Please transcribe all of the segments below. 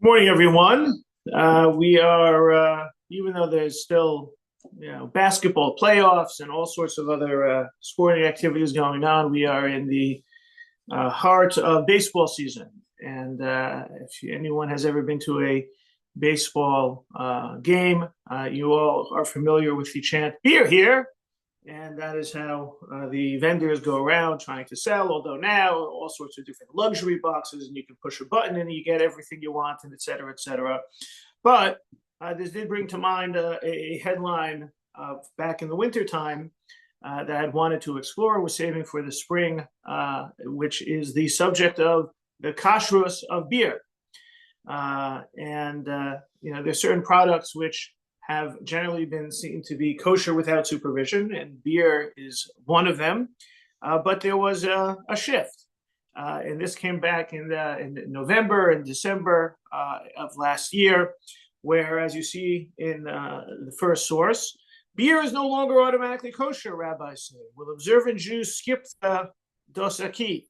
Morning, everyone. We are, even though there's still, basketball playoffs and all sorts of other sporting activities going on, we are in the heart of baseball season. And if anyone has ever been to a baseball game, you all are familiar with the chant "Beer here," and that is how the vendors go around trying to sell. Although now all sorts of different luxury boxes, and you can push a button and you get everything you want, and et cetera, et cetera. But this did bring to mind a headline back in the wintertime that I wanted to explore, was saving for the spring, which is the subject of the kashrus of beer. There's certain products which have generally been seen to be kosher without supervision, and beer is one of them. But there was a shift. And this came back in November and December of last year, where, as you see in the first source, beer is no longer automatically kosher, rabbis say. Will observant Jews skip the dosaki?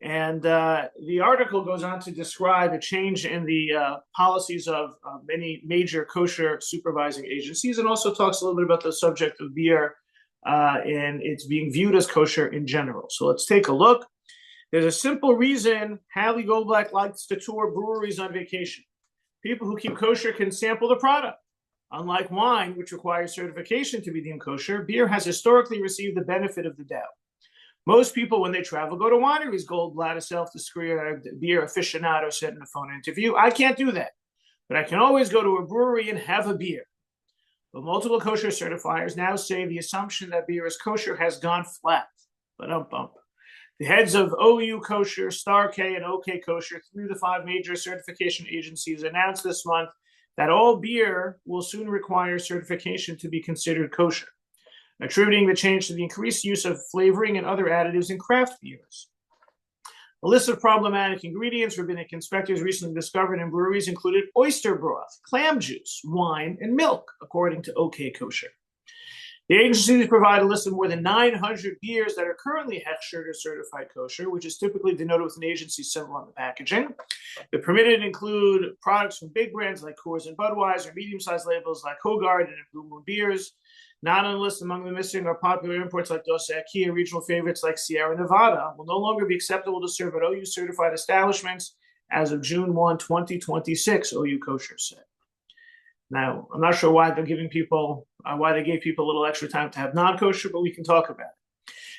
And the article goes on to describe a change in the policies of many major kosher supervising agencies, and also talks a little bit about the subject of beer and it's being viewed as kosher in general. So let's take a look. There's a simple reason Hallie Goldblatt likes to tour breweries on vacation. People who keep kosher can sample the product. Unlike wine, which requires certification to be deemed kosher, beer has historically received the benefit of the doubt. Most people, when they travel, go to wineries. Goldblatt, a self-described beer aficionado, said in a phone interview. I can't do that, but I can always go to a brewery and have a beer. But multiple kosher certifiers now say the assumption that beer is kosher has gone flat. But the heads of OU Kosher, Star K, and OK Kosher, 3 of the 5 major certification agencies, announced this month that all beer will soon require certification to be considered kosher, attributing the change to the increased use of flavoring and other additives in craft beers. A list of problematic ingredients rabbinic inspectors recently discovered in breweries included oyster broth, clam juice, wine, and milk, according to OK Kosher. The agencies provide a list of more than 900 beers that are currently Hechsher or certified kosher, which is typically denoted with an agency symbol on the packaging. The permitted include products from big brands like Coors and Budweiser, medium-sized labels like Hoegaarden and Blue Moon beers. Not on the list among the missing are popular imports like Dos Equis and regional favorites like Sierra Nevada will no longer be acceptable to serve at OU certified establishments as of June 1, 2026, OU Kosher said. Now, I'm not sure why they gave people a little extra time to have non-kosher, but we can talk about it.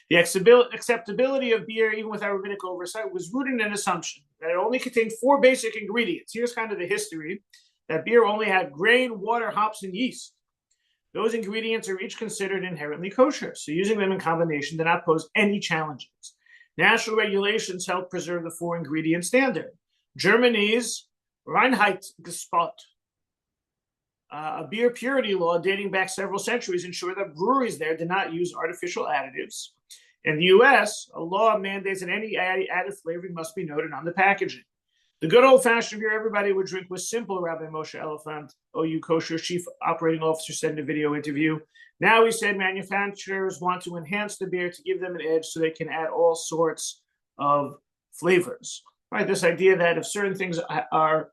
The acceptability of beer, even without rabbinic oversight, was rooted in an assumption that it only contained 4 basic ingredients. Here's kind of the history: that beer only had grain, water, hops, and yeast. Those ingredients are each considered inherently kosher, so using them in combination did not pose any challenges. National regulations help preserve the 4-ingredient standard. Germany's Reinheitsgebot, a beer purity law dating back several centuries, ensured that breweries there did not use artificial additives. In the U.S., a law mandates that any added flavoring must be noted on the packaging. The good old-fashioned beer everybody would drink was simple, Rabbi Moshe Elephant, OU Kosher chief operating officer, said in a video interview. Now, he said manufacturers want to enhance the beer to give them an edge so they can add all sorts of flavors. Right? This idea that if certain things are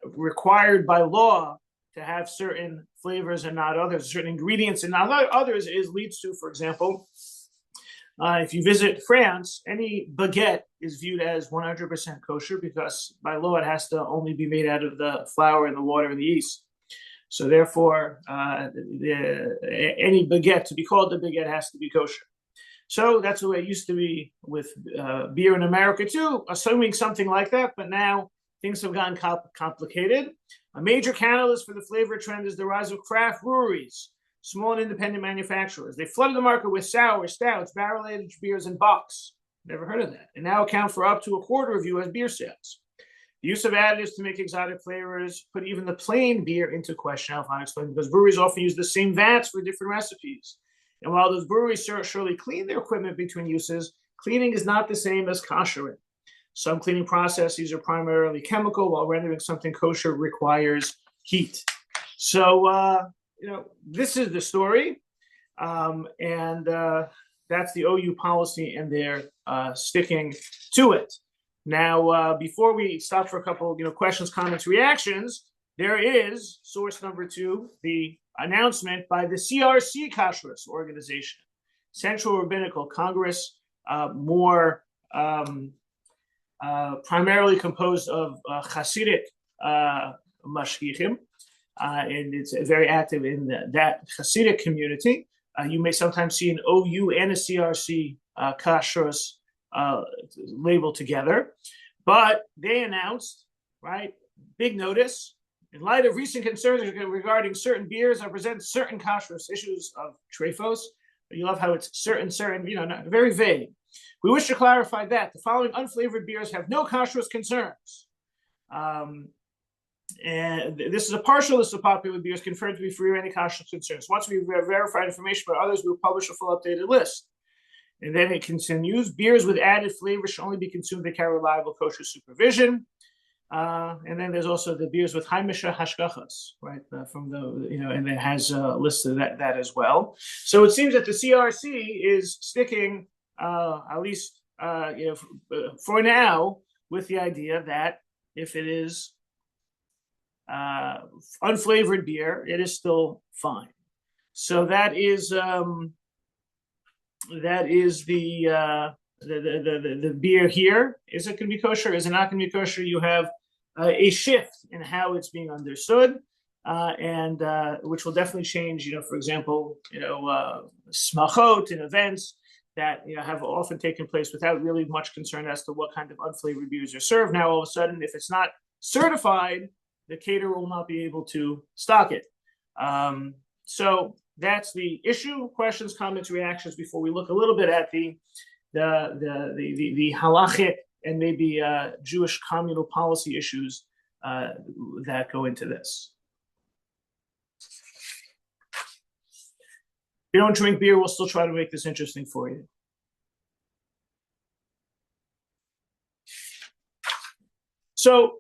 required by law to have certain flavors and not others, certain ingredients and not others, leads to, for example, if you visit France, any baguette is viewed as 100% kosher because by law it has to only be made out of the flour and the water and the yeast. So therefore, any baguette, to be called a baguette, has to be kosher. So that's the way it used to be with beer in America too, assuming something like that. But now things have gotten complicated. A major catalyst for the flavor trend is the rise of craft breweries, small and independent manufacturers. They flooded the market with sour, stouts, barrel-aged beers, and bocks. Never heard of that. And now account for up to a quarter of U.S. beer sales. The use of additives to make exotic flavors put even the plain beer into question, I'll explain, because breweries often use the same vats for different recipes. And while those breweries surely clean their equipment between uses, cleaning is not the same as koshering. Some cleaning processes are primarily chemical, while rendering something kosher requires heat. So, this is the story, and that's the OU policy, and they're sticking to it. Now, before we stop for a couple, questions, comments, reactions, there is source number 2, the announcement by the CRC Kashrus organization, Central Rabbinical Congress, more primarily composed of Hasidic mashgichim, and it's very active in that Hasidic community. You may sometimes see an OU and a CRC Kashrus labeled together, but they announced, right, big notice, in light of recent concerns regarding certain beers that present certain kashrus issues of trephos. You love how it's certain, not very vague. We wish to clarify that the following unflavored beers have no kashrus concerns. And this is a partial list of popular beers confirmed to be free of any kashrus concerns. Once we've verified information about others, we'll publish a full updated list. And then it continues, beers with added flavor should only be consumed if they carry reliable kosher supervision. And then there's also the beers with Haimisha Hashgachas, right? From the, and it has listed that as well. So it seems that the CRC is sticking, at least, for now, with the idea that if it is unflavored beer, it is still fine. So that is the beer here. Is it going to be kosher? Is it not going to be kosher? You have a shift in how it's being understood, and which will definitely change. For example, smachot and events that have often taken place without really much concern as to what kind of unflavored beers are served. Now, all of a sudden, if it's not certified, the caterer will not be able to stock it. So that's the issue. Questions, comments, reactions before we look a little bit at the halachic and maybe Jewish communal policy issues that go into this. If you don't drink beer, we'll still try to make this interesting for you. So,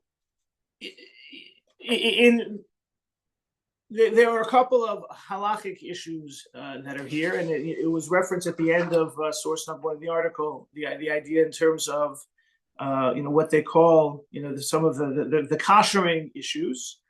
there are a couple of halachic issues that are here, and it was referenced at the end of source number 1 of the article. The idea in terms of what they call some of the koshering issues.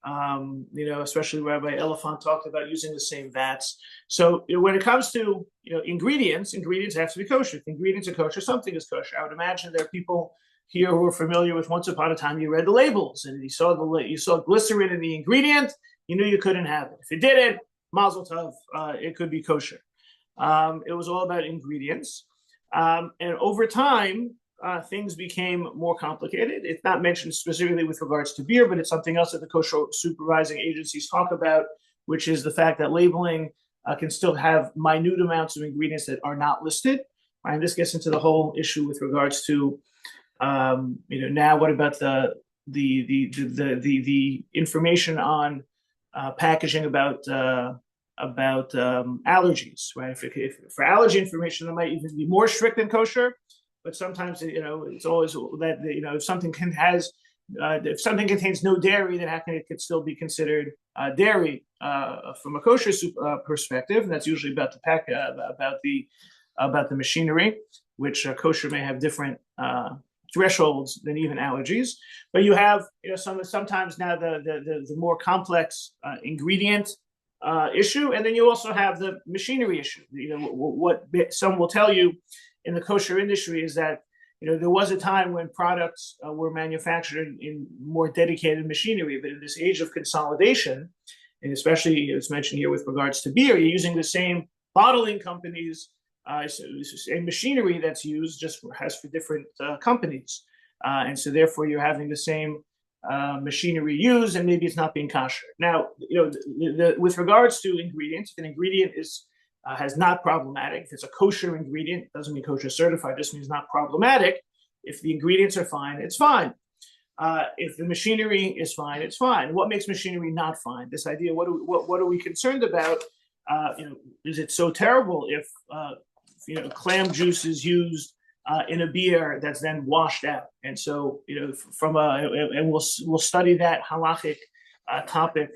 Especially Rabbi Elephant talked about using the same vats. So when it comes to ingredients have to be kosher. If the ingredients are kosher, something is kosher. I would imagine there are people here who are familiar with once upon a time you read the labels and you saw glycerin in the ingredient. You knew you couldn't have it. If you didn't, mazel tov, it could be kosher. It was all about ingredients. And over time, things became more complicated. It's not mentioned specifically with regards to beer, but it's something else that the kosher supervising agencies talk about, which is the fact that labeling can still have minute amounts of ingredients that are not listed. And this gets into the whole issue with regards to, now what about the information on packaging about allergies, right? If for allergy information, that might even be more strict than kosher. But sometimes, it's always that, if something contains no dairy, then it could still be considered dairy from a kosher perspective. And that's usually about the machinery, which kosher may have different thresholds than even allergies. But you have, sometimes now the more complex ingredient issue, and then you also have the machinery issue. What some will tell you in the kosher industry is that there was a time when products were manufactured in more dedicated machinery, but in this age of consolidation, and especially it's mentioned here with regards to beer, you're using the same bottling companies, same machinery that's used, just has for different companies, and so therefore you're having the same machinery used, and maybe it's not being kosher. Now, with regards to ingredients, if an ingredient has not problematic. If it's a kosher ingredient, it doesn't mean kosher certified, just means not problematic. If the ingredients are fine, it's fine. If the machinery is fine, it's fine. What makes machinery not fine? This idea, what are we concerned about? Is it so terrible if clam juice is used in a beer that's then washed out? And so, and we'll study that halachic topic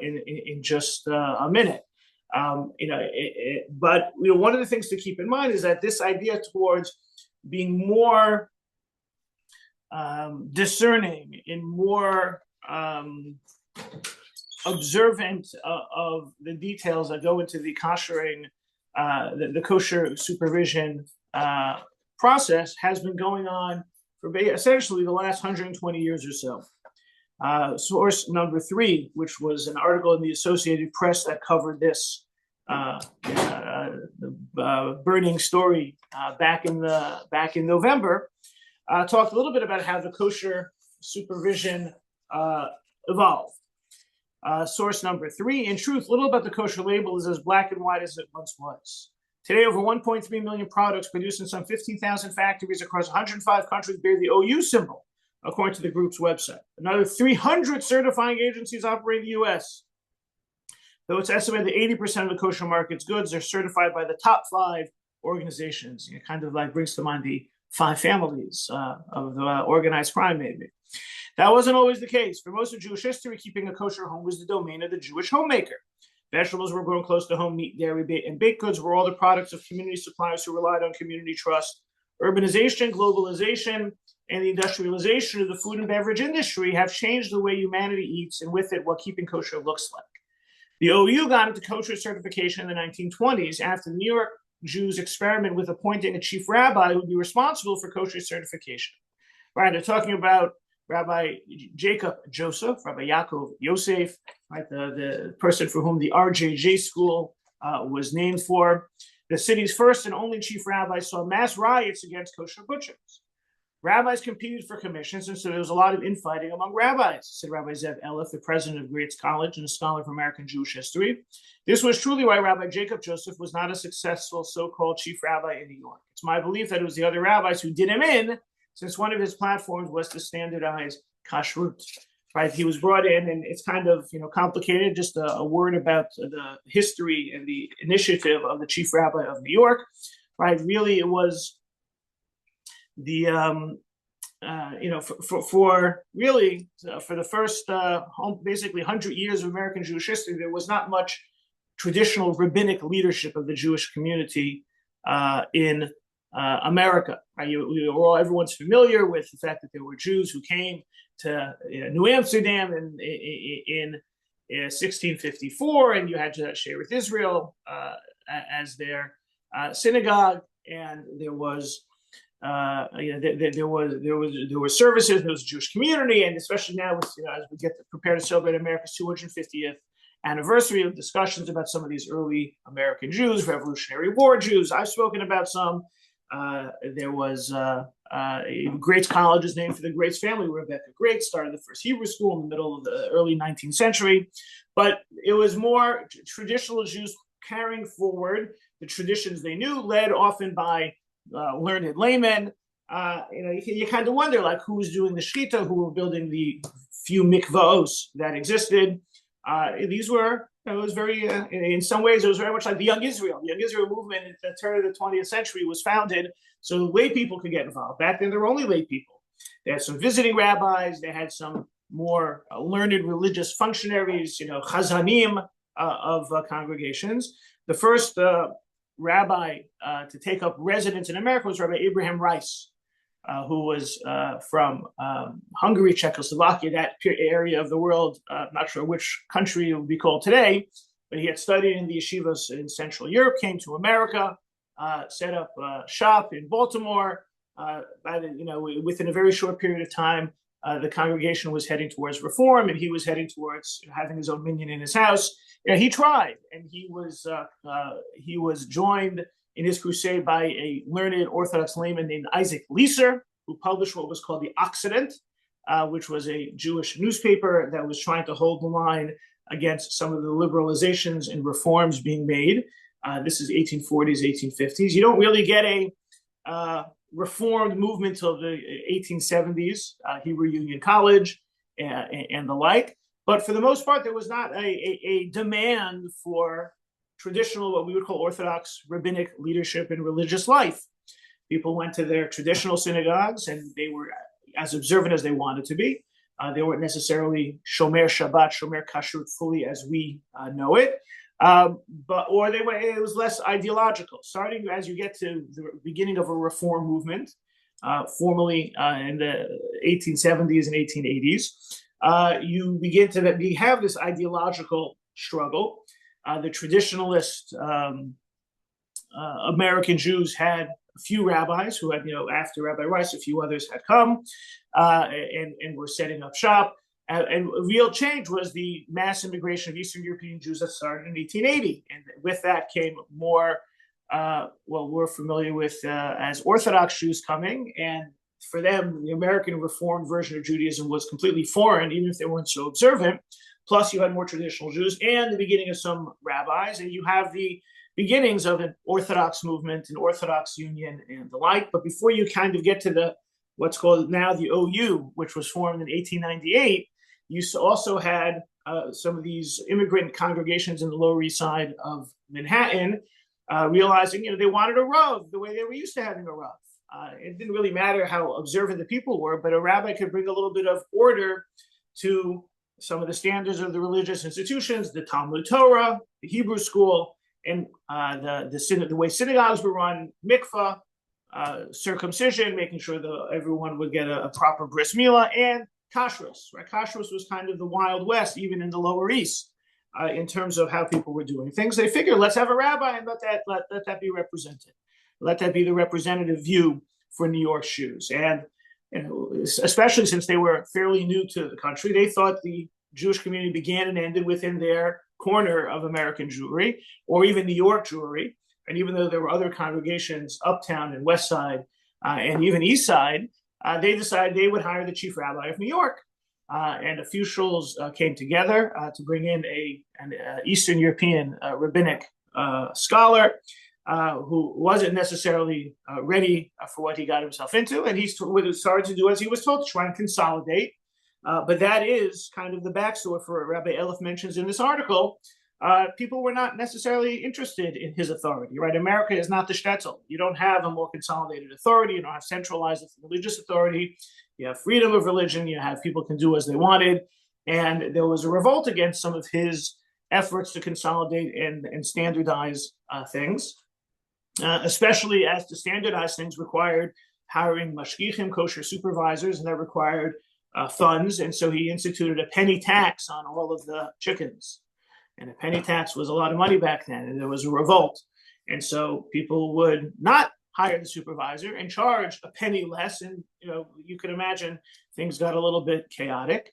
in just a minute. But one of the things to keep in mind is that this idea towards being more discerning, in more observant of the details that go into the koshering, the kosher supervision process, has been going on for essentially the last 120 years or so. Source number 3, which was an article in the Associated Press that covered this burning story back in November, talked a little bit about how the kosher supervision evolved. Source number 3, in truth, little about the kosher label is as black and white as it once was. Today, over 1.3 million products produced in some 15,000 factories across 105 countries bear the OU symbol, according to the group's website. Another 300 certifying agencies operate in the U.S., though it's estimated that 80% of the kosher market's goods are certified by the top 5 organizations. It kind of like brings to mind the 5 families of organized crime, maybe. That wasn't always the case. For most of Jewish history, keeping a kosher home was the domain of the Jewish homemaker. Vegetables were grown close to home, meat, dairy, and baked goods were all the products of community suppliers who relied on community trust. Urbanization, globalization, and the industrialization of the food and beverage industry have changed the way humanity eats, and with it, what keeping kosher looks like. The OU got into kosher certification in the 1920s after the New York Jews experiment with appointing a chief rabbi who would be responsible for kosher certification. Right, they're talking about Rabbi Jacob Joseph, Rabbi Yaakov Yosef, right, the person for whom the RJJ school was named for. The city's first and only chief rabbi saw mass riots against kosher butchers. Rabbis competed for commissions, and so there was a lot of infighting among rabbis, said Rabbi Zev Elif, the president of Greats College and a scholar of American Jewish history. This was truly why Rabbi Jacob Joseph was not a successful so-called chief rabbi in New York. It's my belief that it was the other rabbis who did him in, since one of his platforms was to standardize kashrut. Right, he was brought in, and it's kind of complicated. Just a word about the history and the initiative of the chief rabbi of New York. Right, really, it was the for the first basically 100 years of American Jewish history, there was not much traditional rabbinic leadership of the Jewish community in America. Right? Everyone's familiar with the fact that there were Jews who came to New Amsterdam in 1654, and you had to share with Israel as their synagogue, and there was there were services. There was a Jewish community, and especially now, as we get to prepare to celebrate America's 250th anniversary, of discussions about some of these early American Jews, Revolutionary War Jews. I've spoken about some. There was Greats College is named for the Greats family. Rebecca Greats started the first Hebrew school in the middle of the early 19th century, but it was more traditional Jews carrying forward the traditions they knew, led often by learned laymen. You kind of wonder, like, who was doing the shechita, who were building the few mikvaos that existed. These were, it was very, in some ways, it was very much like the Young Israel. The Young Israel movement at the turn of the 20th century was founded so lay people could get involved. Back then, there were only lay people. They had some visiting rabbis. They had some more learned religious functionaries, chazanim of congregations. The first rabbi to take up residence in America was Rabbi Abraham Rice, who was from Hungary, Czechoslovakia, that area of the world. Not sure which country it would be called today, but he had studied in the yeshivas in Central Europe, came to America, set up shop in Baltimore. Within a very short period of time, the congregation was heading towards reform, and he was heading towards having his own minyan in his house. He tried, and he was joined in his crusade by a learned Orthodox layman named Isaac Leeser, who published what was called the Occident, which was a Jewish newspaper that was trying to hold the line against some of the liberalizations and reforms being made. This is 1840s, 1850s. You don't really get a reformed movement till the 1870s, Hebrew Union College and the like. But for the most part, there was not a demand for traditional, what we would call Orthodox rabbinic leadership in religious life. People went to their traditional synagogues, and they were as observant as they wanted to be. They weren't necessarily Shomer Shabbat, Shomer Kashrut fully as we know it, it was less ideological. Starting as you get to the beginning of a reform movement, formally in the 1870s and 1880s. You begin to have this ideological struggle. The traditionalist American Jews had a few rabbis who had, after Rabbi Rice, a few others had come and were setting up shop. And real change was the mass immigration of Eastern European Jews that started in 1880. And with that came more, we're familiar with as Orthodox Jews coming. And for them, the American Reformed version of Judaism was completely foreign, even if they weren't so observant. Plus, you had more traditional Jews and the beginning of some rabbis. And you have the beginnings of an Orthodox movement, an Orthodox Union, and the like. But before you kind of get to what's called now the OU, which was formed in 1898, you also had some of these immigrant congregations in the Lower East Side of Manhattan realizing, they wanted a Rav the way they were used to having a Rav. It didn't really matter how observant the people were, but a rabbi could bring a little bit of order to some of the standards of the religious institutions, the Talmud Torah, the Hebrew school, and the way synagogues were run, mikvah, circumcision, making sure that everyone would get a proper bris milah, and kashrus. Right? Kashrus was kind of the Wild West, even in the Lower East, in terms of how people were doing things. They figured, let's have a rabbi and let that be represented. Let that be the representative view for New York's Jews. And especially since they were fairly new to the country, they thought the Jewish community began and ended within their corner of American Jewry, or even New York Jewry. And even though there were other congregations uptown and West Side and even East Side, they decided they would hire the chief rabbi of New York. And officials came together to bring in an Eastern European rabbinic scholar who wasn't necessarily ready for what he got himself into. And he started to do as he was told, to try and consolidate. But that is kind of the backstory for what Rabbi Elif mentions in this article. People were not necessarily interested in his authority, right? America is not the shtetl. You don't have a more consolidated authority. You don't have centralized religious authority. You have freedom of religion. You have people can do as they wanted. And there was a revolt against some of his efforts to consolidate and standardize things, especially as to standardize things required hiring mashgichim, kosher supervisors, and that required funds. And so he instituted a penny tax on all of the chickens. And a penny tax was a lot of money back then, and there was a revolt. And so people would not hire the supervisor and charge a penny less. And, you could imagine things got a little bit chaotic.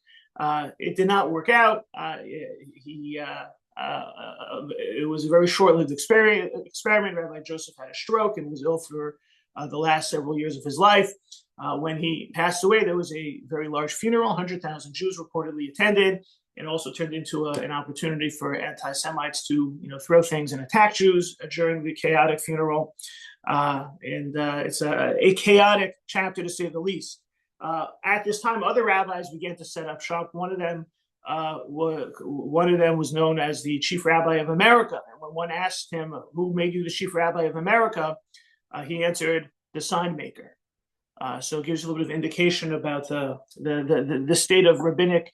It did not work out. It was a very short-lived experiment. Rabbi Joseph had a stroke and was ill for the last several years of his life. When he passed away, there was a very large funeral. 100,000 Jews reportedly attended. It also turned into an opportunity for anti-Semites to, throw things and attack Jews during the chaotic funeral. It's a chaotic chapter, to say the least. At this time, other rabbis began to set up shop. One of them was known as the Chief Rabbi of America. And when one asked him, "Who made you the Chief Rabbi of America?" He answered, "The sign maker." So it gives you a little bit of indication about the state of rabbinic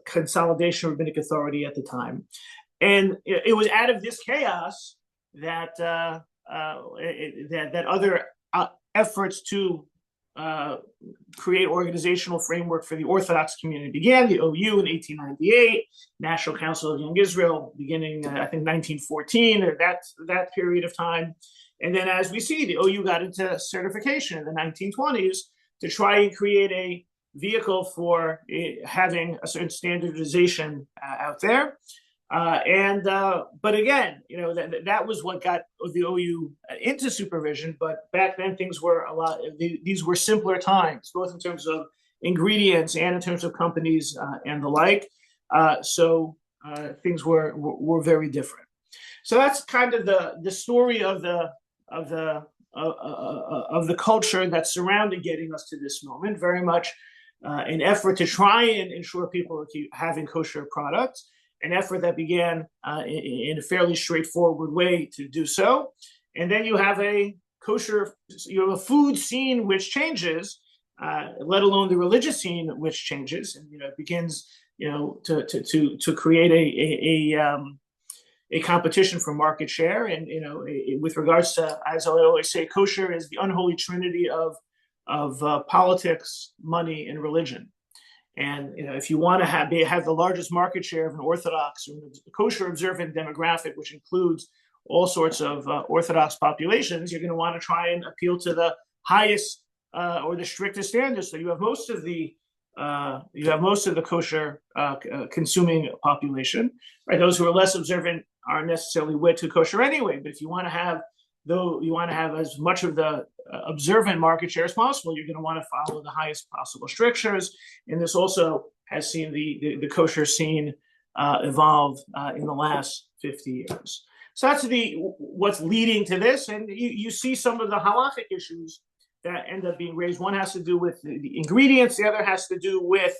consolidation, rabbinic authority at the time. And it was out of this chaos that that other efforts to create organizational framework for the Orthodox community began. The OU in 1898, National Council of Young Israel beginning, I think, 1914, or that period of time. And then, as we see, the OU got into certification in the 1920s to try and create a vehicle for having a certain standardization out there. But again, that was what got the OU into supervision. But back then, things were these were simpler times, both in terms of ingredients and in terms of companies and the like. So things were very different. So that's kind of the story of the culture that surrounded getting us to this moment. Very much an effort to try and ensure people keep having kosher products. An effort that began in a fairly straightforward way to do so. And then you have a food scene which changes, let alone the religious scene which changes, and it begins to create a competition for market share. And with regards to, as I always say, kosher is the unholy trinity of of politics, money, and religion. And if you want to have the largest market share of an Orthodox or kosher observant demographic, which includes all sorts of Orthodox populations, you're going to want to try and appeal to the highest or the strictest standards. So you have most of the kosher consuming population, right? Those who are less observant aren't necessarily wed to kosher anyway. But if you want to have as much of the observant market share as possible, you're going to want to follow the highest possible strictures. And this also has seen the kosher scene evolve in the last 50 years. So that's what's leading to this. And you see some of the halachic issues that end up being raised. One has to do with the ingredients. The other has to do with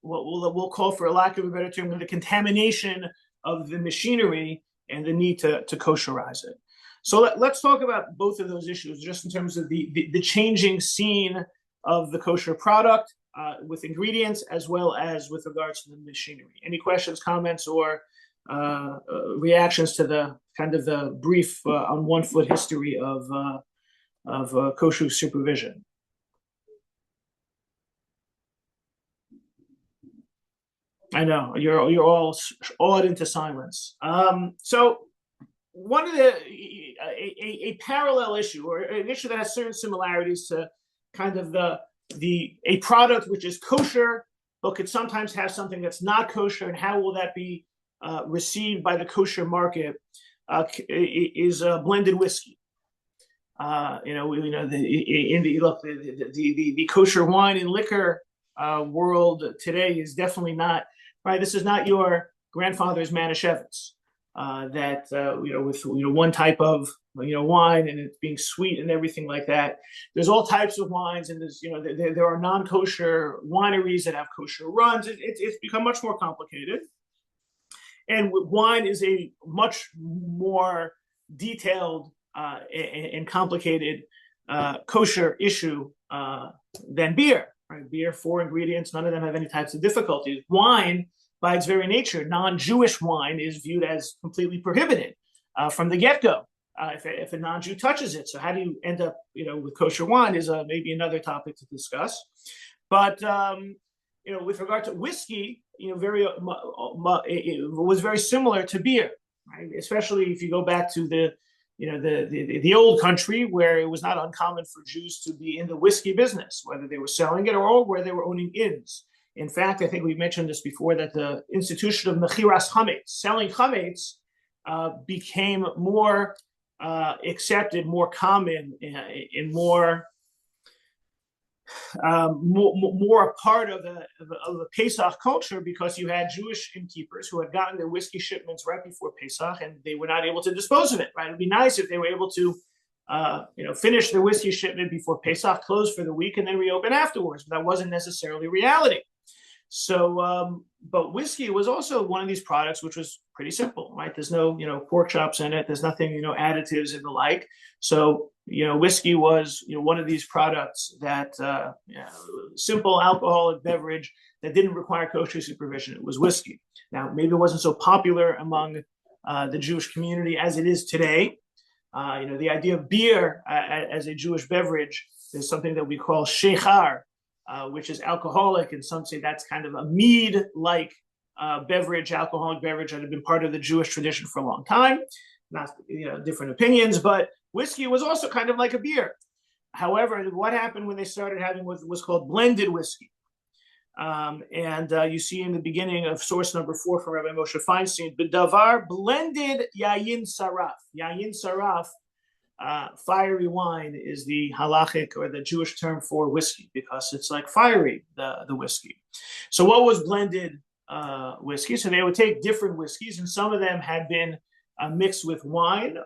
what we'll call, for lack of a better term, the contamination of the machinery and the need to kosherize it. So let's talk about both of those issues, just in terms of the changing scene of the kosher product with ingredients, as well as with regards to the machinery. Any questions, comments, or reactions to the kind of the brief on 1 foot history of kosher supervision? I know you're all awed into silence. So one of a parallel issue, or an issue that has certain similarities to kind of a product which is kosher but could sometimes have something that's not kosher, and how will that be received by the kosher market, is blended whiskey. The kosher wine and liquor world today is definitely not right. This is not your grandfather's Manischewitz with one type of wine, and it's being sweet and everything like that. There's all types of wines, and there are non-kosher wineries that have kosher runs. It's become much more complicated, and wine is a much more detailed and complicated kosher issue than beer. Right? Beer, 4 ingredients, none of them have any types of difficulties. Wine, by its very nature, non-Jewish wine is viewed as completely prohibited from the get-go if a non-Jew touches it. So how do you end up, with kosher wine is maybe another topic to discuss. But with regard to whiskey, it was very similar to beer, right? Especially if you go back to the old country, where it was not uncommon for Jews to be in the whiskey business, whether they were selling it or where they were owning inns. In fact, I think we mentioned this before, that the institution of mechiras chametz, selling chametz, became more accepted, more common, and more a part of the Pesach culture, because you had Jewish innkeepers who had gotten their whiskey shipments right before Pesach, and they were not able to dispose of it. Right? It'd be nice if they were able to, finish their whiskey shipment before Pesach, close for the week, and then reopen afterwards. But that wasn't necessarily reality. So, but whiskey was also one of these products which was pretty simple, right? There's no, pork chops in it. There's nothing, additives and the like. So, whiskey was, one of these products that, simple alcoholic beverage that didn't require kosher supervision. It was whiskey. Now, maybe it wasn't so popular among the Jewish community as it is today. The idea of beer as a Jewish beverage is something that we call shechar, which is alcoholic, and some say that's kind of a mead-like alcoholic beverage that had been part of the Jewish tradition for a long time. Not, different opinions, but whiskey was also kind of like a beer. However, what happened when they started having what was called blended whiskey? You see in the beginning of source number 4 from Rabbi Moshe Feinstein, B'davar blended yayin saraf. Yayin saraf, fiery wine, is the halachic or the Jewish term for whiskey, because it's like fiery, the whiskey. So what was blended whiskey? So they would take different whiskeys, and some of them had been mixed with wine.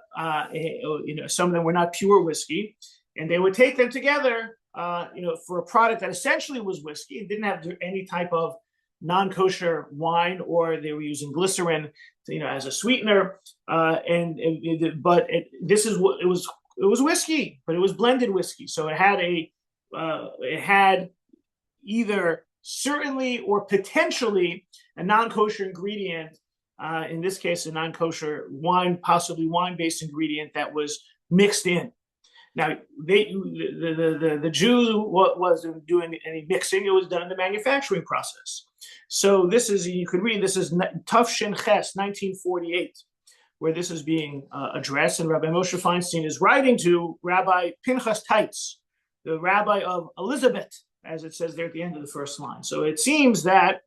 Some of them were not pure whiskey, and they would take them together, for a product that essentially was whiskey. It didn't have any type of non-kosher wine, or they were using glycerin, as a sweetener. It was whiskey, but it was blended whiskey. So it had either certainly or potentially a non-kosher ingredient. In this case, a non-kosher wine, possibly wine-based ingredient that was mixed in. Now, the Jew wasn't doing any mixing; it was done in the manufacturing process. So this is, you could read, this is Tafshin Ches, 1948, where this is being addressed, and Rabbi Moshe Feinstein is writing to Rabbi Pinchas Teitz, the rabbi of Elizabeth, as it says there at the end of the first line. So it seems that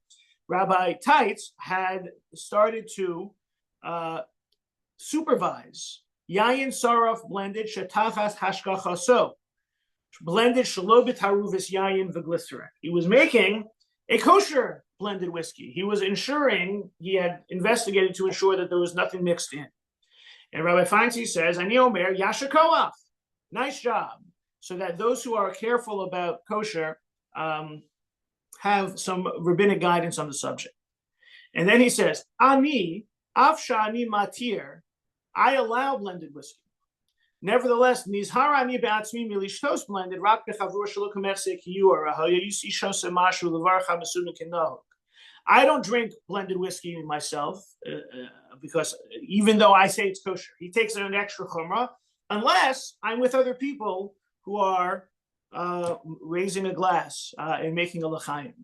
Rabbi Teitz had started to supervise Yayin Saraf blended Shetachas Hashgachaso, blended Shalobit Haruvis Yayin V'glycerin. He was making a kosher blended whiskey. He was ensuring, he had investigated to ensure that there was nothing mixed in. And Rabbi Feinstein says, Ani Omer Yasher Koach, nice job. So that those who are careful about kosher have some rabbinic guidance on the subject. And then he says, Ani, Afshani Matir, I allow blended whiskey. Nevertheless, nizhar ani be'atzmi milishtos blended rak bechavur shelo kamersek yura hayusi shosem mashu levarcha mesunu kenohuk. I don't drink blended whiskey myself because even though I say it's kosher, he takes an extra chumrah unless I'm with other people who are raising a glass and making a l'chaim.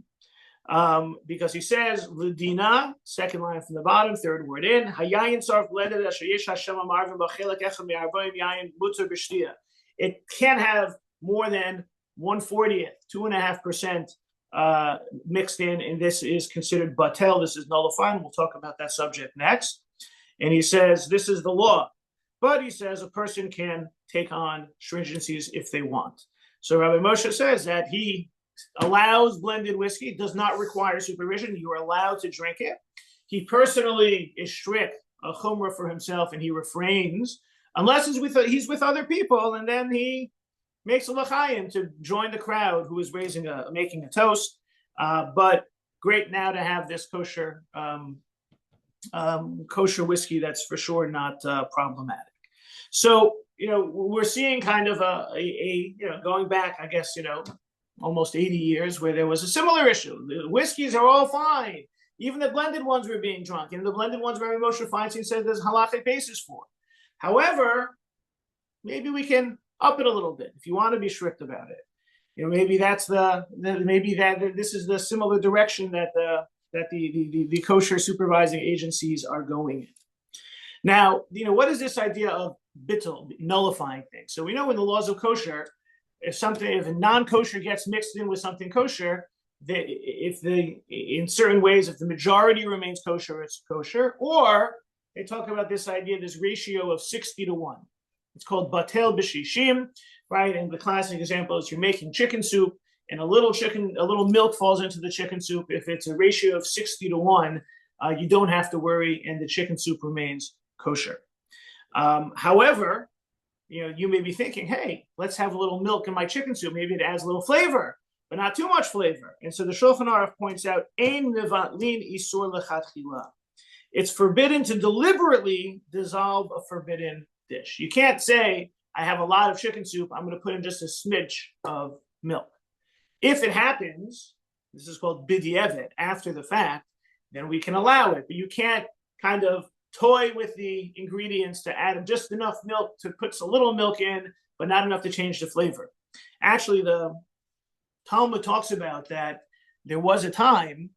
Because he says L'dina, second line from the bottom, third word in, Hayayin sarf blended asher yesh Hashem amarvim b'chelak echem me'arboim yayin mutar b'shtia. It can't have more than 1/40, 2.5% mixed in, and this is considered batel. This is nullified. We'll talk about that subject next. And he says this is the law, but he says a person can take on stringencies if they want. So Rabbi Moshe says that he allows blended whiskey. It does not require supervision. You are allowed to drink it. He personally is strict, a chumrah for himself, and he refrains unless he's with other people, and then he makes a l'chaim to join the crowd who is making a toast. But great now to have this kosher kosher whiskey that's for sure not problematic. So we're seeing kind of a going back, I guess almost 80 years, where there was a similar issue. The whiskeys are all fine. Even the blended ones were being drunk. And the blended ones, Rabbi Moshe Feinstein says there's halachic basis for. However, maybe we can up it a little bit if you want to be strict about it. Maybe that's this is the similar direction that the kosher supervising agencies are going in. Now, what is this idea of bittul, nullifying things? So we know in the laws of kosher, if a non-kosher gets mixed in with something kosher, in certain ways, if the majority remains kosher, it's kosher. Or they talk about this idea, this ratio of 60-1. It's called batel b'shishim, right? And the classic example is you're making chicken soup, and a little milk falls into the chicken soup. If it's a ratio of 60-1, you don't have to worry, and the chicken soup remains kosher. However, you may be thinking, hey, let's have a little milk in my chicken soup. Maybe it adds a little flavor, but not too much flavor. And so the Shulchan Aruch points out, Ein mevatlin isur lechatchila. It's forbidden to deliberately dissolve a forbidden dish. You can't say, I have a lot of chicken soup, I'm going to put in just a smidge of milk. If it happens, this is called b'di'evet, after the fact, then we can allow it. But you can't kind of toy with the ingredients to add just enough milk to put a little milk in, but not enough to change the flavor. Actually, the Talmud talks about that there was a time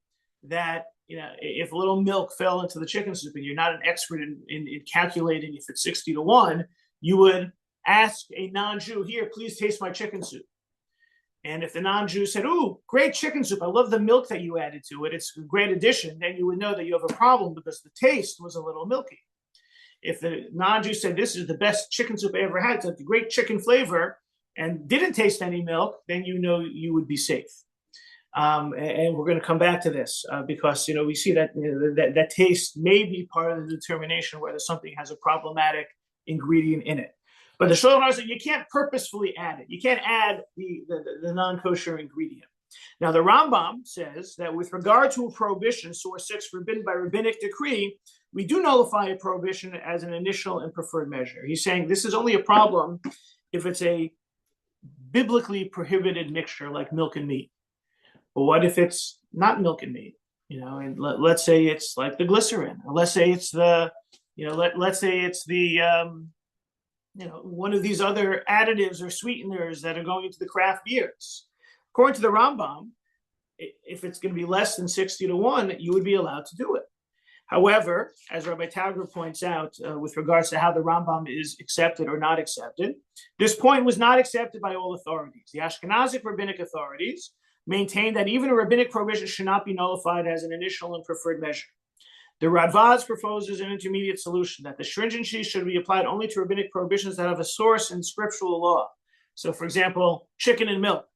that if a little milk fell into the chicken soup and you're not an expert in calculating if it's 60-1, you would ask a non-Jew, here, please taste my chicken soup. And if the non-Jew said, ooh, great chicken soup, I love the milk that you added to it, it's a great addition, then you would know that you have a problem because the taste was a little milky. If the non-Jew said, this is the best chicken soup I ever had, it's a great chicken flavor, and didn't taste any milk, then you would be safe. And we're going to come back to this because we see that that taste may be part of the determination whether something has a problematic ingredient in it. But the Shulchan Aruch says you can't purposefully add it. You can't add the non-kosher ingredient. Now, the Rambam says that with regard to a prohibition, source 6, forbidden by rabbinic decree, we do nullify a prohibition as an initial and preferred measure. He's saying this is only a problem if it's a biblically prohibited mixture like milk and meat. But what if it's not milk and meat? And let's say it's like the glycerin, or let's say it's the, let's say it's the one of these other additives or sweeteners that are going into the craft beers. According to the Rambam, if it's going to be less than 60-1, you would be allowed to do it. However, as Rabbi Tauger points out, with regards to how the Rambam is accepted or not accepted, this point was not accepted by all authorities. The Ashkenazic rabbinic authorities maintain that even a rabbinic prohibition should not be nullified as an initial and preferred measure. The Radvaz proposes an intermediate solution, that the stringency should be applied only to rabbinic prohibitions that have a source in scriptural law. So, for example, chicken and milk,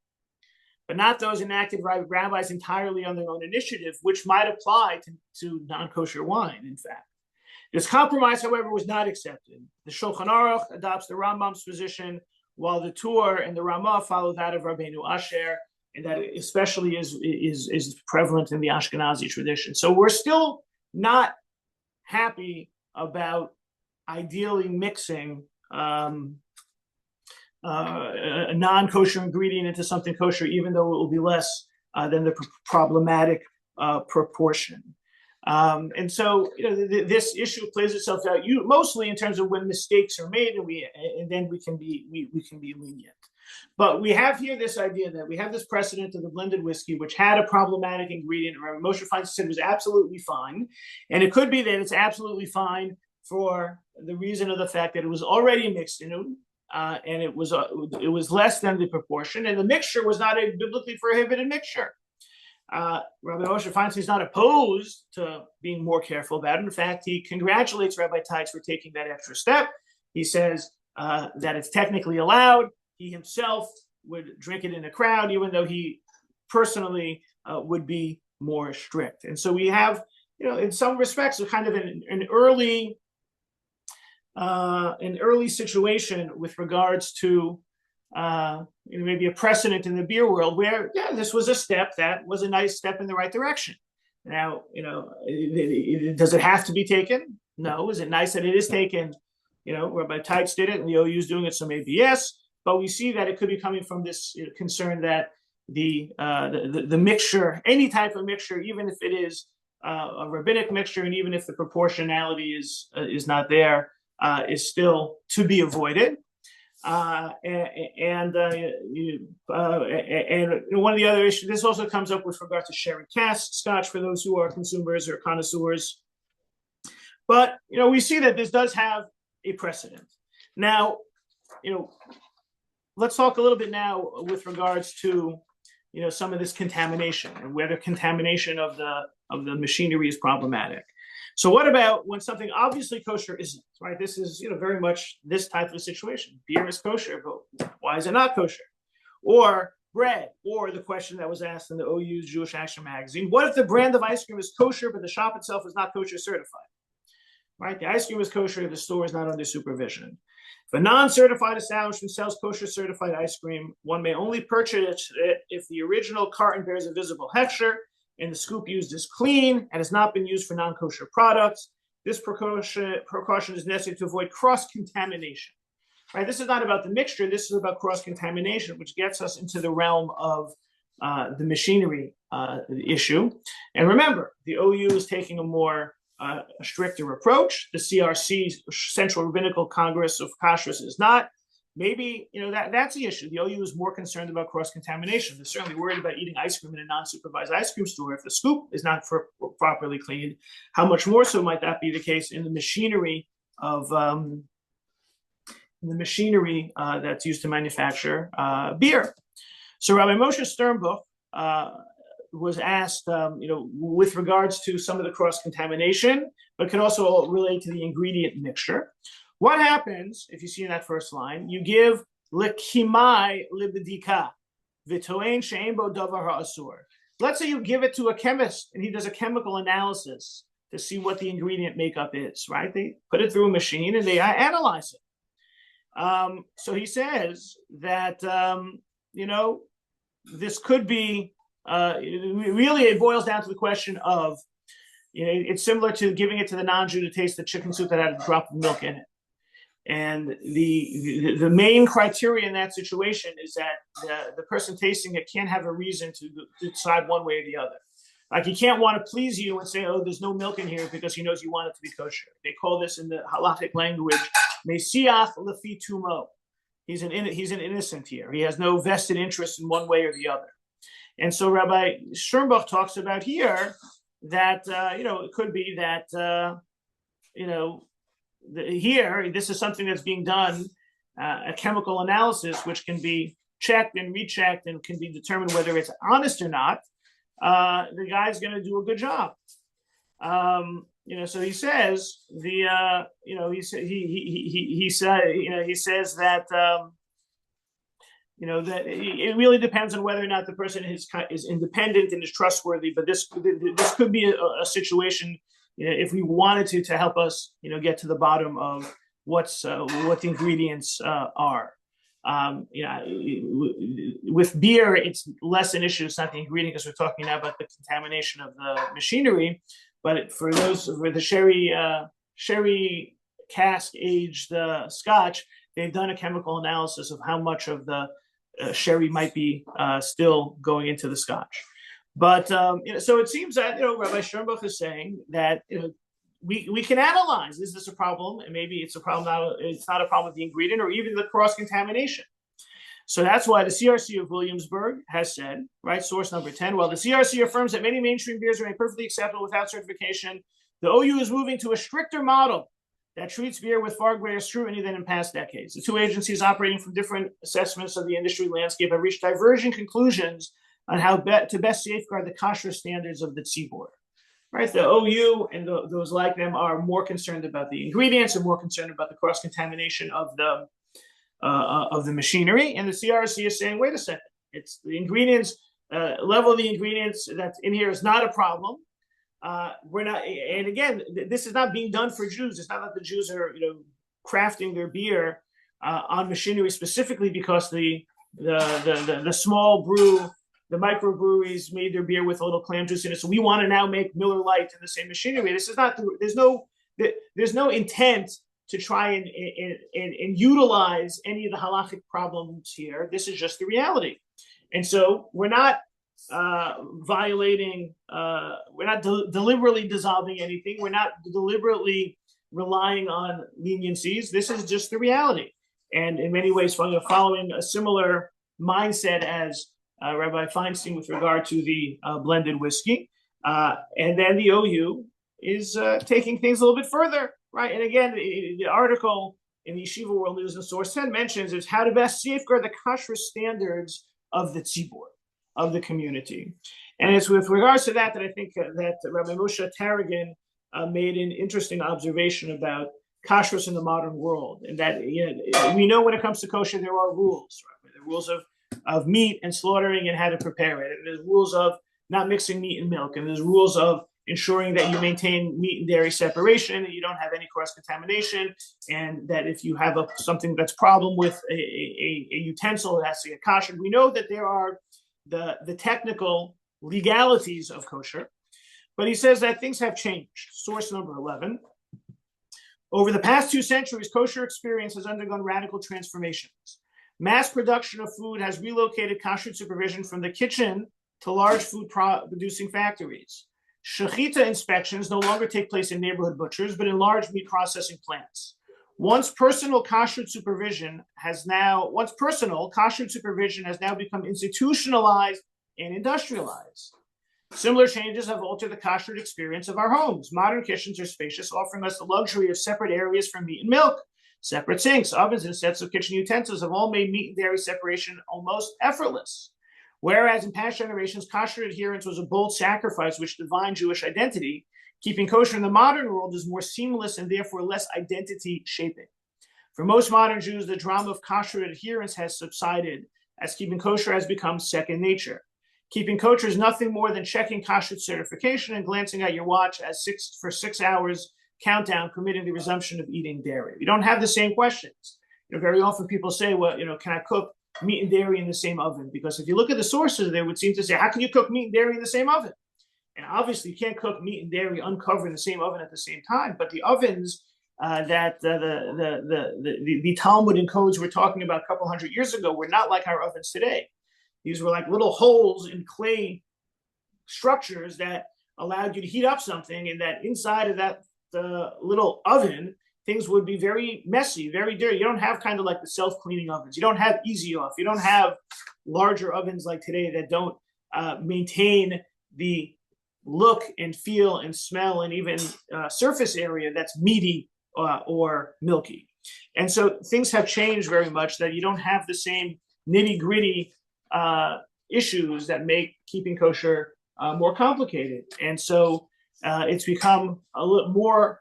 but not those enacted by rabbis entirely on their own initiative, which might apply to non-kosher wine, in fact. This compromise, however, was not accepted. The Shulchan Aruch adopts the Rambam's position, while the Tur and the Ramah follow that of Rabbeinu Asher, and that especially is prevalent in the Ashkenazi tradition. So we're still not happy about ideally mixing a non-kosher ingredient into something kosher, even though it will be less than the problematic proportion. And so, this issue plays itself out mostly in terms of when mistakes are made, and then we can be lenient. But we have here this idea that we have this precedent of the blended whiskey, which had a problematic ingredient. Remember, Moshe Feinstein said it was absolutely fine, and it could be that it's absolutely fine for the reason of the fact that it was already mixed in. And it was less than the proportion, and the mixture was not a biblically prohibited mixture. Rabbi Moshe Feinstein is not opposed to being more careful about it. In fact, he congratulates Rabbi Teitz for taking that extra step. He says that it's technically allowed. He himself would drink it in a crowd, even though he personally would be more strict. And so we have, in some respects, a kind of an early situation with regards to maybe a precedent in the beer world where, this was a step that was a nice step in the right direction. Now, does it have to be taken? No. Is it nice that it is taken? Rabbi Teitz did it and the OU is doing it, so maybe yes. But we see that it could be coming from this concern that the mixture, any type of mixture, even if it is a rabbinic mixture, and even if the proportionality is not there, is still to be avoided. And one of the other issues, this also comes up with regard to sherry cask scotch for those who are consumers or connoisseurs. But we see that this does have a precedent. Now, let's talk a little bit now with regards to some of this contamination and whether contamination of the machinery is problematic. So what about when something obviously kosher isn't, right? This is, very much this type of situation. Beer is kosher, but why is it not kosher? Or bread, or the question that was asked in the OU's Jewish Action magazine, what if the brand of ice cream is kosher, but the shop itself is not kosher certified? Right? The ice cream is kosher, the store is not under supervision. If a non-certified establishment sells kosher certified ice cream, one may only purchase it if the original carton bears a visible hechsher and the scoop used is clean and has not been used for non-kosher products. This precaution is necessary to avoid cross-contamination. Right? This is not about the mixture. This is about cross-contamination, which gets us into the realm of the machinery issue. And remember, the OU is taking a more stricter approach. The CRC, Central Rabbinical Congress of Kashrus, is not. Maybe that's the issue. The OU is more concerned about cross-contamination. They're certainly worried about eating ice cream in a non-supervised ice cream store. If the scoop is not properly cleaned, how much more so might that be the case in the machinery of that's used to manufacture beer? So Rabbi Moshe Sternbuch was asked, with regards to some of the cross-contamination, but can also relate to the ingredient mixture. What happens if you see in that first line, you give lekimai libedika v'toen she'en bo davar ha'asur. Let's say you give it to a chemist and he does a chemical analysis to see what the ingredient makeup is, right? They put it through a machine and they analyze it. So he says that, this could be, really it boils down to the question of, it's similar to giving it to the non-Jew to taste the chicken soup that had a drop of milk in it. And the main criteria in that situation is that the person tasting it can't have a reason to decide one way or the other. Like he can't want to please you and say, oh, there's no milk in here because he knows you want it to be kosher. They call this in the halakhic language Mesiach lefi tumo. He's an innocent here. He has no vested interest in one way or the other. And so Rabbi Sternbuch talks about here that it could be that here this is something that's being done, a chemical analysis which can be checked and rechecked and can be determined whether it's honest or not. The guy's going to do a good job. So he says he says that that it really depends on whether or not the person is independent and is trustworthy. But this could be a situation, if we wanted to help us, get to the bottom of what the ingredients are. With beer, it's less an issue. It's not the ingredient because we're talking now about the contamination of the machinery. But for the sherry cask aged Scotch, they've done a chemical analysis of how much of the sherry might be still going into the Scotch. But so it seems that Rabbi Sternbuch is saying that we can analyze, is this a problem? And maybe it's a problem. It's not a problem with the ingredient or even the cross contamination. So that's why the CRC of Williamsburg has said, right, source number 10, while the CRC affirms that many mainstream beers remain perfectly acceptable without certification, the OU is moving to a stricter model that treats beer with far greater scrutiny than in past decades. The two agencies operating from different assessments of the industry landscape have reached diverging conclusions on how to best safeguard the kosher standards of the tzibor. Right, the OU and those like them are more concerned about the ingredients and more concerned about the cross-contamination of the machinery, and the CRC is saying, wait a second, it's the ingredients, level of the ingredients that's in here is not a problem. We're not, and again, this is not being done for Jews. It's not that the Jews are, crafting their beer on machinery specifically because the small brew, the microbreweries made their beer with a little clam juice in it. So we want to now make Miller Lite in the same machinery. This is not. There's no intent to try and utilize any of the halachic problems here. This is just the reality, and so we're not violating. We're not deliberately dissolving anything. We're not deliberately relying on leniencies. This is just the reality, and in many ways, following a similar mindset as Rabbi Feinstein with regard to the blended whiskey. And then the OU is taking things a little bit further, right? And again, the article in the Yeshiva World News and Source 10 mentions is how to best safeguard the kosher standards of the tzibor, of the community. And it's with regards to that I think that Rabbi Moshe Tarragon made an interesting observation about kashrus in the modern world. And that we know when it comes to kosher, there are rules, right? The rules of meat and slaughtering and how to prepare it. And there's rules of not mixing meat and milk. And there's rules of ensuring that you maintain meat and dairy separation, that you don't have any cross-contamination, and that if you have something that's problem with a utensil, it has to get kosher. We know that there are the technical legalities of kosher, but he says that things have changed. Source number 11. Over the past 2 centuries, kosher experience has undergone radical transformations. Mass production of food has relocated kashrut supervision from the kitchen to large food producing factories. Shechita inspections no longer take place in neighborhood butchers, but in large meat processing plants. Once personal kashrut supervision has now become institutionalized and industrialized. Similar changes have altered the kashrut experience of our homes. Modern kitchens are spacious, offering us the luxury of separate areas for meat and milk. Separate sinks, ovens, and sets of kitchen utensils have all made meat and dairy separation almost effortless. Whereas in past generations, kosher adherence was a bold sacrifice which defined Jewish identity, keeping kosher in the modern world is more seamless and therefore less identity shaping. For most modern Jews, the drama of kosher adherence has subsided as keeping kosher has become second nature. Keeping kosher is nothing more than checking kashrut certification and glancing at your watch as 6 hours countdown permitting the resumption of eating dairy. We don't have the same questions. Very often people say, well, can I cook meat and dairy in the same oven? Because if you look at the sources, they would seem to say, how can you cook meat and dairy in the same oven? And obviously you can't cook meat and dairy uncovered in the same oven at the same time. But the ovens that the Talmud and codes we're talking about a couple hundred years ago were not like our ovens today. These were like little holes in clay structures that allowed you to heat up something, and that inside of that little oven, things would be very messy, very dirty. You don't have kind of like the self-cleaning ovens. You don't have easy off. You don't have larger ovens like today that don't maintain the look and feel and smell and even surface area that's meaty or milky. And so things have changed very much, that you don't have the same nitty-gritty issues that make keeping kosher more complicated. And so it's become a little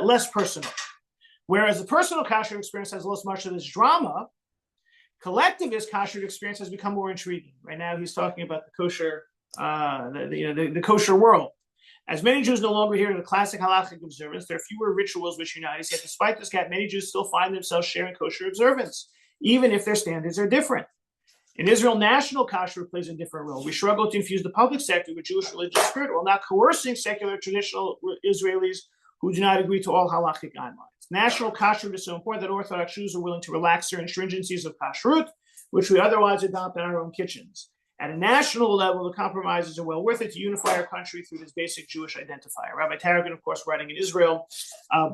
less personal. Whereas the personal kosher experience has less much of this drama, collectivist kosher experience has become more intriguing. Right now, he's talking about the kosher, the kosher world. As many Jews no longer adhere to the classic halachic observance, there are fewer rituals which unite us. Yet, despite this gap, many Jews still find themselves sharing kosher observance, even if their standards are different. In Israel, national kosher plays a different role. We struggle to infuse the public sector with Jewish religious spirit while not coercing secular traditional Israelis who do not agree to all halachic guidelines. National kashrut is so important that Orthodox Jews are willing to relax certain stringencies of kashrut, which we otherwise adopt in our own kitchens. At a national level, the compromises are well worth it to unify our country through this basic Jewish identifier. Rabbi Tarragon, of course, writing in Israel,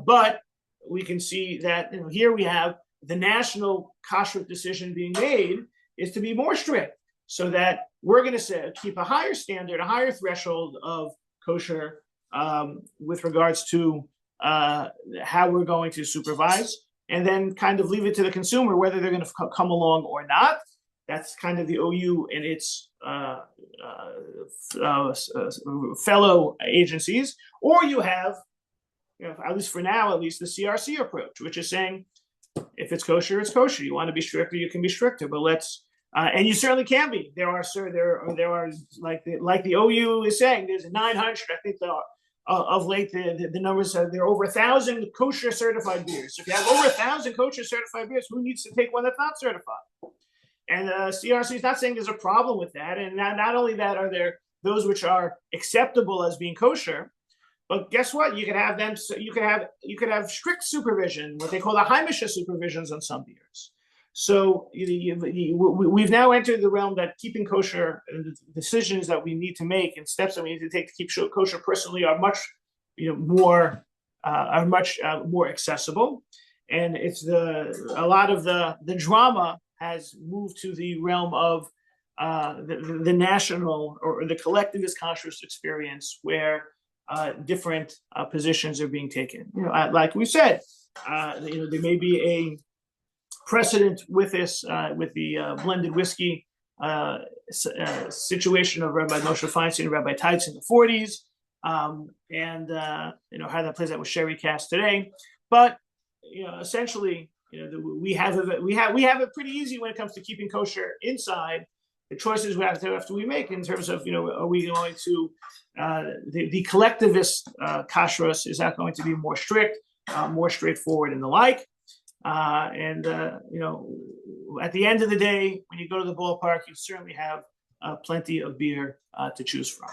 but we can see that here we have the national kashrut decision being made is to be more strict, so that we're going to keep a higher standard, a higher threshold of kosher with regards to how we're going to supervise, and then kind of leave it to the consumer whether they're going to come along or not. That's kind of the OU and its fellow agencies. Or you have, at least for now, the CRC approach, which is saying, if it's kosher, it's kosher. You want to be stricter, you can be stricter, but let's, and you certainly can be. There are like the OU is saying, there's 900. I think of late the numbers are there are over 1,000 kosher certified beers. So if you have over 1,000 kosher certified beers, who needs to take one that's not certified? And CRC is not saying there's a problem with that. And not only that, are there those which are acceptable as being kosher, but guess what? You could have them. You could have strict supervision, what they call the Heimische supervisions on some beers. So we've now entered the realm that keeping kosher, the decisions that we need to make and steps that we need to take to keep kosher personally are much more accessible, and it's a lot of the drama has moved to the realm of the national or the collectivist conscious experience, where different positions are being taken. Like we said, there may be a precedent with this, with the blended whiskey situation of Rabbi Moshe Feinstein and Rabbi Teitz in the 40s, and how that plays out with sherry cask today. But essentially, we have it pretty easy when it comes to keeping kosher inside. The choices we have to make in terms of are we going to the collectivist kashrus, is that going to be more strict, more straightforward, and the like. And at the end of the day, when you go to the ballpark, you certainly have plenty of beer to choose from.